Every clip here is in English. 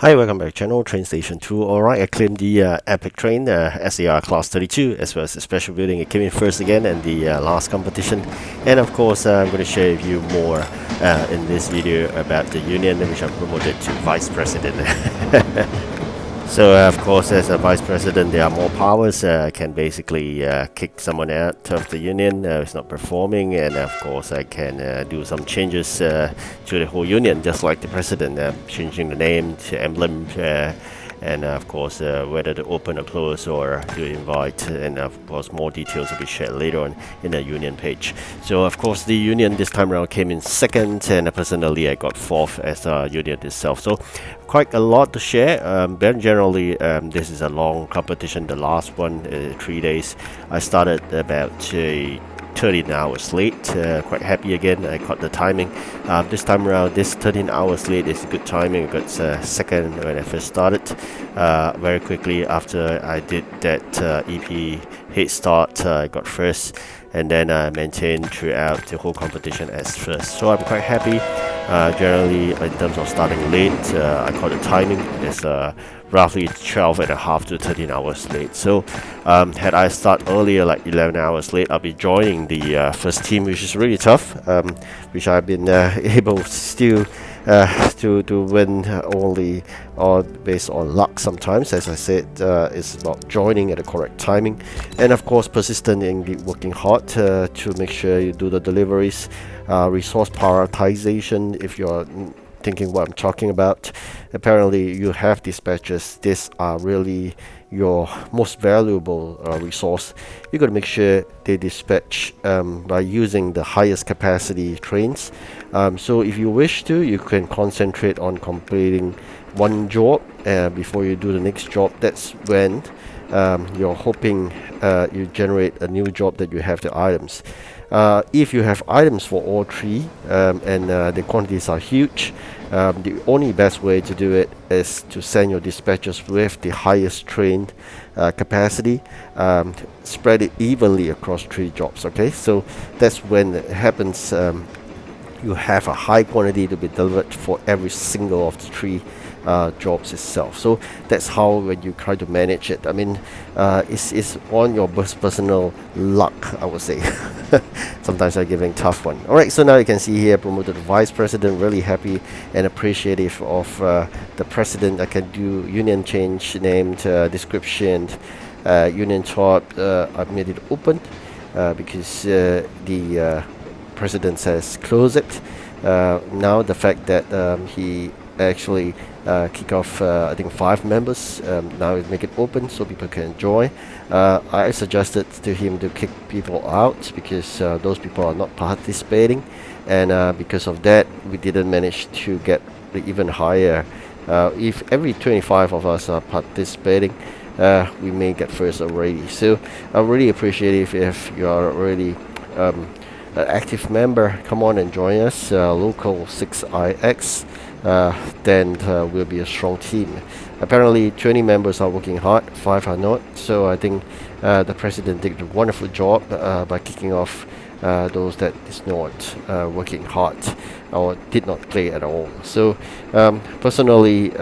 Hi, welcome back to channel TrainStation2. Alright, I claimed the epic train, SAR Class 32, as well as the special building. It came in first again in the last competition. And of course, I'm going to share with you more in this video about the union, which I promoted to Vice President. So of course, as a vice president, there are more powers. I can basically kick someone out of the union who's not performing, and of course, I can do some changes to the whole union, just like the president, changing the name to emblem, and of course, whether to open or close or to invite, and of course, more details will be shared later on in the union page. So of course, the union this time around came in second, and personally, I got fourth as a union itself. So quite a lot to share. But generally, this is a long competition. The last one, 3 days. I started about 13 hours late. Quite happy again. I caught the timing. This time around, this 13 hours late is good timing. I got second when I first started. Very quickly after I did that EP head start, I got first, and then I maintained throughout the whole competition as first. So I'm quite happy. Generally, in terms of starting late, I caught the timing. It's roughly 12 and a half to 13 hours late. So had I start earlier, like 11 hours late, I'll be joining the first team, which is really tough, which I've been able still to win only based on luck sometimes. As I said, it's about joining at the correct timing, and of course persistent in working hard to make sure you do the deliveries. Resource prioritization, if you're thinking what I'm talking about. Apparently you have dispatches. These are really your most valuable resource. You got to make sure they dispatch by using the highest capacity trains. So if you wish to, you can concentrate on completing one job before you do the next job. That's when you're hoping you generate a new job that you have the items. If you have items for all three, and the quantities are huge, the only best way to do it is to send your dispatchers with the highest train capacity, spread it evenly across three jobs. Okay, so that's when it happens. You have a high quantity to be delivered for every single of the three jobs itself. So that's how when you try to manage it. I mean, it's on your personal luck, I would say. Sometimes I'm giving tough one. All right, so now you can see here promoted to vice president. Really happy and appreciative of the president. I can do union change, named description, union chart. I've made it open because the president says close it. Now the fact that he actually kick off I think 5 members, now make it open so people can join. I suggested to him to kick people out because those people are not participating, and because of that we didn't manage to get the even higher. If every 25 of us are participating, we may get first already. So I really appreciate if you are already an active member. Come on and join us, local 6IX. Then we'll be a strong team. Apparently 20 members are working hard, 5 are not. So I think the president did a wonderful job by kicking off those that is not working hard or did not play at all. So personally,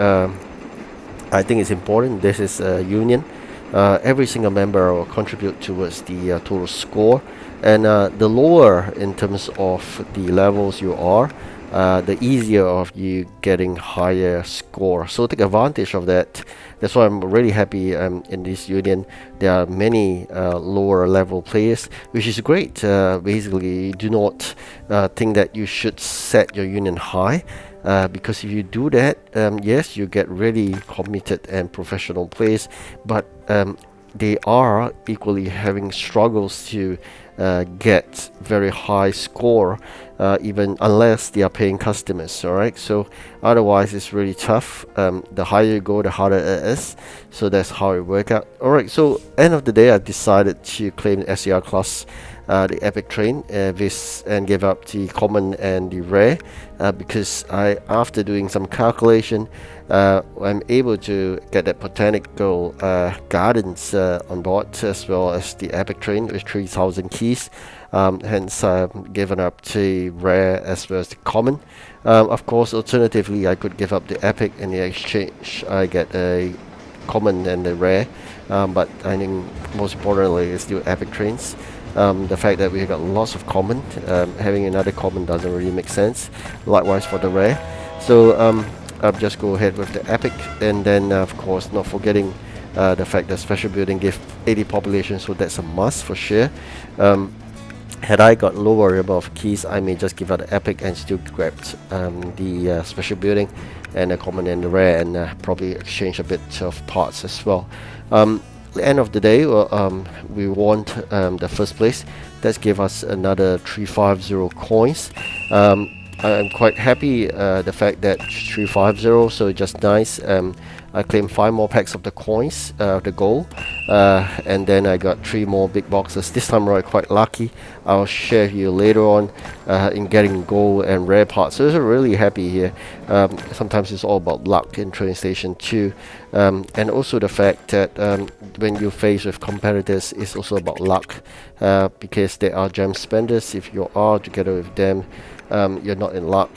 I think it's important. This is a union. Every single member will contribute towards the total score, and the lower in terms of the levels you are, the easier of you getting higher score. So take advantage of that. That's why I'm really happy in this union. There are many lower level players, which is great. Basically, do not think that you should set your union high. Because if you do that, yes, you get really committed and professional players, but they are equally having struggles to get very high score, even unless they are paying customers. All right, so otherwise it's really tough. The higher you go, the harder it is. So that's how it works out. All right, so end of the day, I decided to claim the SAR class, the epic train, and give up the common and the rare, because after doing some calculation, I'm able to get that botanical gardens on board, as well as the epic train with 3,000 keys. hence I've given up the rare as well as the common. Of course, alternatively, I could give up the epic. In the exchange I get a common and the rare, but I think most importantly is still epic trains. The fact that we got lots of common, having another common doesn't really make sense. Likewise for the rare. So I'll just go ahead with the epic, and then of course not forgetting the fact that special building give 80 population, so that's a must for sure. Had I got lower number of keys, I may just give out the epic and still grab the special building and the common and the rare, and probably exchange a bit of parts as well. The end of the day, we want the first place. That give us another 350 coins. I'm quite happy the fact that 350, so just nice. I claimed 5 more packs of the coins, the gold, and then I got 3 more big boxes. This time around, quite lucky. I'll share you later on in getting gold and rare parts. So I'm really happy here. Sometimes it's all about luck in TrainStation 2, and also the fact that when you face with competitors, it's also about luck, because they are gem spenders. If you are together with them, you're not in luck.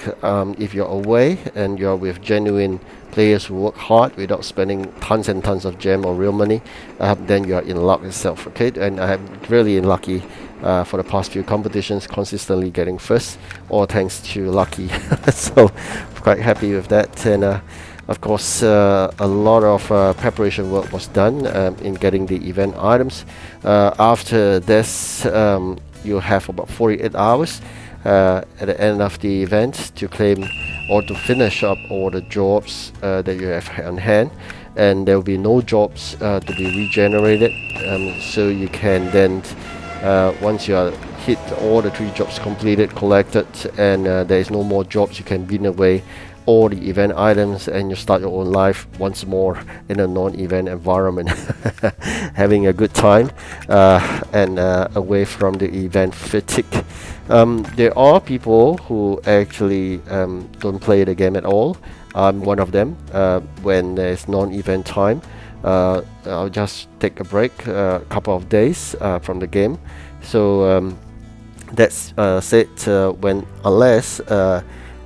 If you're away and you're with genuine players who work hard without spending tons and tons of gem or real money, then you are in luck itself. Okay, and I'm really lucky for the past few competitions, consistently getting first, all thanks to lucky. So quite happy with that. And of course, a lot of preparation work was done in getting the event items. After this, you have about 48 hours at the end of the event to claim or to finish up all the jobs that you have on hand, and there will be no jobs to be regenerated, so you can then once you are hit all the 3 jobs completed, collected, and there is no more jobs, you can bin away all the event items and you start your own life once more in a non-event environment, having a good time and away from the event fatigue. There are people who actually don't play the game at all. I'm one of them. When there's non-event time, I'll just take a break, a couple of days from the game. So that's said, when unless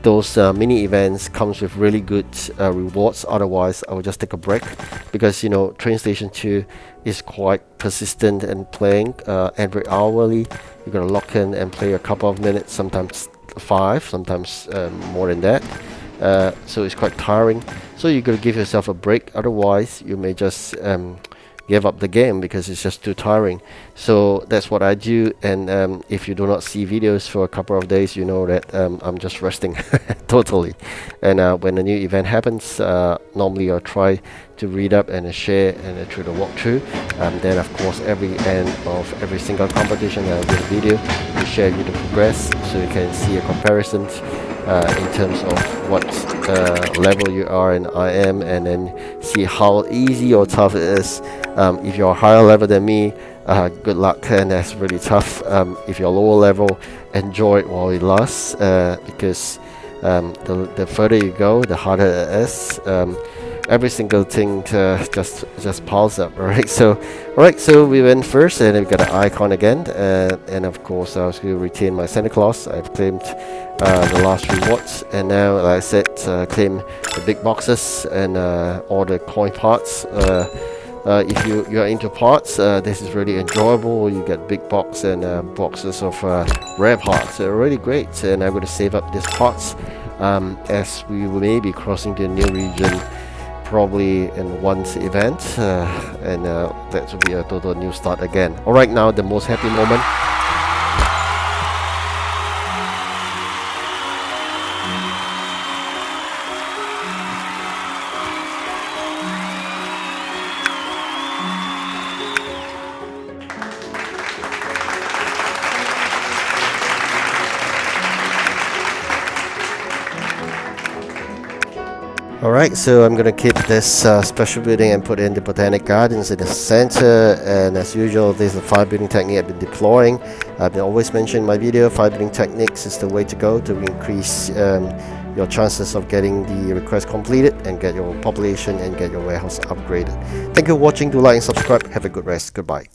those mini events comes with really good rewards. Otherwise, I will just take a break, because you know TrainStation 2 is quite persistent and playing every hourly. You gotta lock in and play a couple of minutes, sometimes 5, sometimes more than that. So it's quite tiring. So you gotta give yourself a break. Otherwise, you may just give up the game because it's just too tiring. So that's what I do, and if you do not see videos for a couple of days, you know that I'm just resting totally. And when a new event happens, normally I'll try to read up and share and through the walkthrough. Then of course every end of every single competition I'll do a video to share you the progress, so you can see a comparison in terms of what level you are in IM, and then see how easy or tough it is. If you're higher level than me, good luck, and that's really tough. If you're lower level, enjoy it while it lasts, because the further you go, the harder it is. Every single thing just piles up. Alright, so we went first, and we got an icon again, and of course I was going to retain my Santa Claus. I've claimed the last rewards, and now, like I said, claim the big boxes and all the coin parts. If you are into parts, this is really enjoyable. You get big box and boxes of rare parts. They're really great, and I'm going to save up these parts as we may be crossing the new region probably in one event, and that will be a total new start again. Alright, now the most happy moment. Alright, so I'm gonna keep this special building and put in the Botanic Gardens in the center, and as usual, this is the 5 building technique I've been deploying. I've been always mentioning in my video, 5 building techniques is the way to go to increase your chances of getting the request completed and get your population and get your warehouse upgraded. Thank you for watching, do like and subscribe, have a good rest, goodbye.